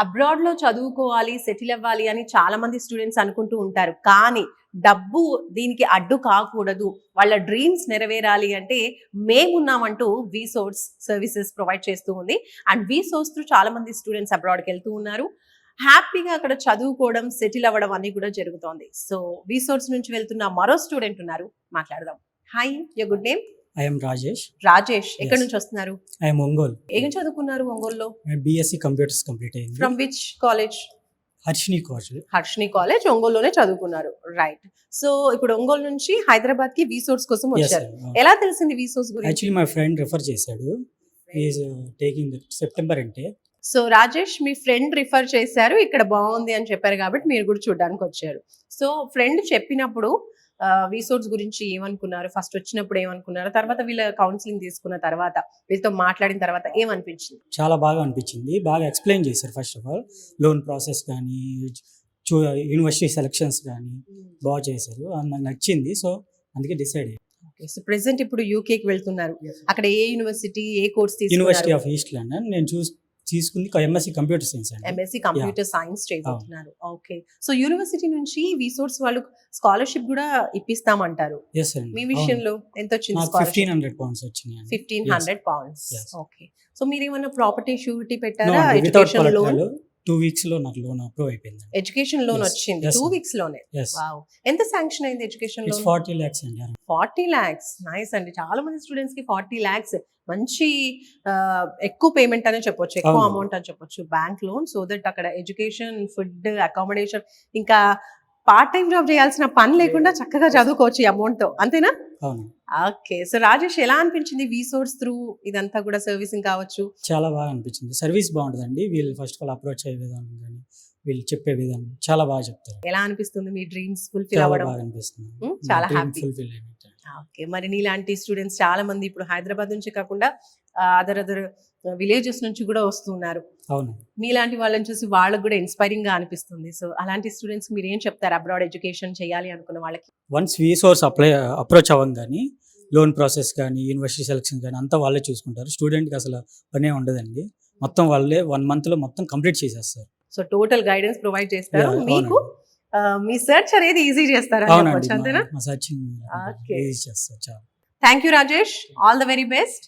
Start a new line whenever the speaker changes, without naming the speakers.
అబ్రాడ్‌లో చదువుకోవాలి, సెటిల్ అవ్వాలి అని చాలా మంది స్టూడెంట్స్ అనుకుంటూ ఉంటారు. కానీ డబ్బు దీనికి అడ్డు కాకూడదు. వాళ్ళ డ్రీమ్స్ నెరవేరాలి అంటే మేమున్నామంటూ వీసోర్స్ సర్వీసెస్ ప్రొవైడ్ చేస్తూ ఉంది. అండ్ వీసోర్స్ త్రూ చాలా మంది స్టూడెంట్స్ అబ్రాడ్‌కి వెళ్తూ ఉన్నారు. హ్యాపీగా అక్కడ చదువుకోవడం, సెటిల్ అవ్వడం అన్నీ కూడా జరుగుతోంది. సో వీసోర్స్ నుంచి వెళ్తున్న మరో స్టూడెంట్ ఉన్నారు. మాట్లాడదాం. Hi, your good name?
I am Rajesh.
Rajesh. ఎక్కడి
Yes.
నుంచి వస్తున్నారు?
I am Ongole.
ఏం చదువుకున్నారు ఒంగోలులో?
BSc Computers complete అయింది.
From which college?
Harshini college.
Harshini college ఒంగోలులోనే చదువుకున్నారు. రైట్. సో ఇప్పుడు ఒంగోలు నుంచి హైదరాబాద్ కి వీసోర్స్ కోసం వచ్చారు. ఎలా తెలిసింది వీసోర్స్ గురించి?
యాక్చువల్లీ మై ఫ్రెండ్ రిఫర్ చేశాడు. ఈజ్ టేకింగ్ సెప్టెంబర్ అంటే.
సో రాజేష్ మీ ఫ్రెండ్ రిఫర్ చేశారు, ఇక్కడ బాగుంది అని చెప్పారు కాబట్టి మీరు కూడా చూడడానికి వచ్చారు. సో ఫ్రెండ్ చెప్పినప్పుడు వీసోర్స్ గురించి ఏమనుకున్నారు? ఫస్ట్ వచ్చినప్పుడు ఏమనుకున్నారు? తర్వాత వీళ్ళ కౌన్సిలింగ్ తీసుకున్న తర్వాత, వీళ్ళతో మాట్లాడిన తర్వాత ఏమనిపించింది?
చాలా బాగా అనిపించింది. బాగా ఎక్స్ప్లెయిన్ చేశారు. First of all loan process కానీ యూనివర్సిటీ సెలక్షన్స్ కానీ బాగా చేశారు. అది నాకు నచ్చింది. సో అందుకే డిసైడ్ అయ్యాను.
ఓకే. సో ప్రెసెంట్ ఇప్పుడు యూకేకి వెళ్తున్నారు. అక్కడ ఏ యూనివర్సిటీ, ఏ కోర్స్
యూనివర్సిటీ
తీసుకున్నారు?
Of east London. నేను తీసుకుంది ఎంఎస్సి కంప్యూటర్ సైన్స్ అండి.
ఎంఎస్సి కంప్యూటర్ సైన్స్ చేయబోతున్నారు. ఓకే. సో యూనివర్సిటీ నుంచి వీసోర్స్ వాళ్ళు స్కాలర్షిప్ కూడా ఇప్పిస్తామంటారు.
ఎస్ అండి.
మీ విషయంలో ఎంత వచ్చింది
నాకు
స్కాలర్షిప్?
1500 pounds వచ్చినాయి.
1500 pounds.
Yes.
ఓకే. సో మీరు ఏమైనా ప్రాపర్టీ షూరిటీ
No,
పెట్టారా?
without
education loan?
collateral 2 weeks లో నాకు లోన్ అప్రూవ్ అయిపోయింది.
Education loan
Yes.
వచ్చింది
Yes,
2
sir.
వీక్స్ లోనే.
Yes.
వావ్. ఎంత శాంక్షన్ అయింది ఎడ్యుకేషన్
It's
లోన్?
40 lakhs అండి.
40 lakhs. నైస్ అండి. చాలా మంది స్టూడెంట్స్ కి 40 lakhs మంచి ఎక్కువ పేమెంట్ అనే చెప్పొచ్చు, ఎక్కువ
అవును.
అమౌంట్ అని చెప్పొచ్చు బ్యాంక్ లోన్. సో దట్ అక్కడ ఎడ్యుకేషన్, ఫుడ్, అకామిడేషన్, ఇంకా పార్ట్ టైం జాబ్ చేయాల్సిన పని లేకుండా చక్కగా చదువుకోవచ్చు ఈ అమౌంట్ తో, అంతేనా?
అవును.
ఓకే. సో రాజేష్ ఎలా అనిపించింది వీసోర్స్ త్రూ ఇదంతా కూడా సర్వీసింగ్ కావచ్చు?
చాలా బాగా అనిపించింది. సర్వీస్ బాగుంటుందండి. వీళ్ళు ఫస్ట్ ఆఫ్ ఆల్ అప్రోచ్ అయ్యే విధానం కానీ వీళ్ళు చెప్పే విధానం చాలా బాగా చెప్తారు.
ఎలా అనిపిస్తుంది మీ డ్రీమ్స్ ఫుల్ఫిల్
చాలా
అవ్వడం?
బాగా అనిపిస్తుంది.
చాలా హ్యాపీ.
ఫుల్ఫిల్ అయినట్టు.
ఓకే. మరి నీలాంటి స్టూడెంట్స్ చాలా మంది ఇప్పుడు హైదరాబాద్ నుంచి కాకుండా అదర్ విలేజెస్ నుంచి కూడా వస్తున్నారు.
అవును.
మీలాంటి వాళ్ళని చూసి వాళ్ళకి కూడా ఇన్స్పైరింగ్ గా అనిపిస్తుంది. సో అలాంటి స్టూడెంట్స్ మీరు ఏం చెప్తారు అబ్రాడ్ ఎడ్యుకేషన్ చేయాలి అనుకున్న వాళ్ళకి?
వన్స్ వీసోర్స్ అప్రోచ్ అవ్వం కానీ లోన్ ప్రాసెస్ కానీ యూనివర్సిటీ సెలక్షన్ కానీ అంతా వాళ్ళే చూసుకుంటారు. స్టూడెంట్కి అసలు పనే ఉండదండి. మొత్తం వాళ్ళే 1 month లో మొత్తం కంప్లీట్ చేసేస్తారు.
సో టోటల్ గైడెన్స్ ప్రొవైడ్ చేస్తారు.
Yeah,
మీకు మీ సెర్చ్ అనేది ఈజీ చేస్తారా?
అవునండి.
అంతేనా?
మా సర్చింగ్
Okay.
ఈజీ చేస్తారు చాలా.
Thank you Rajesh. All the very best.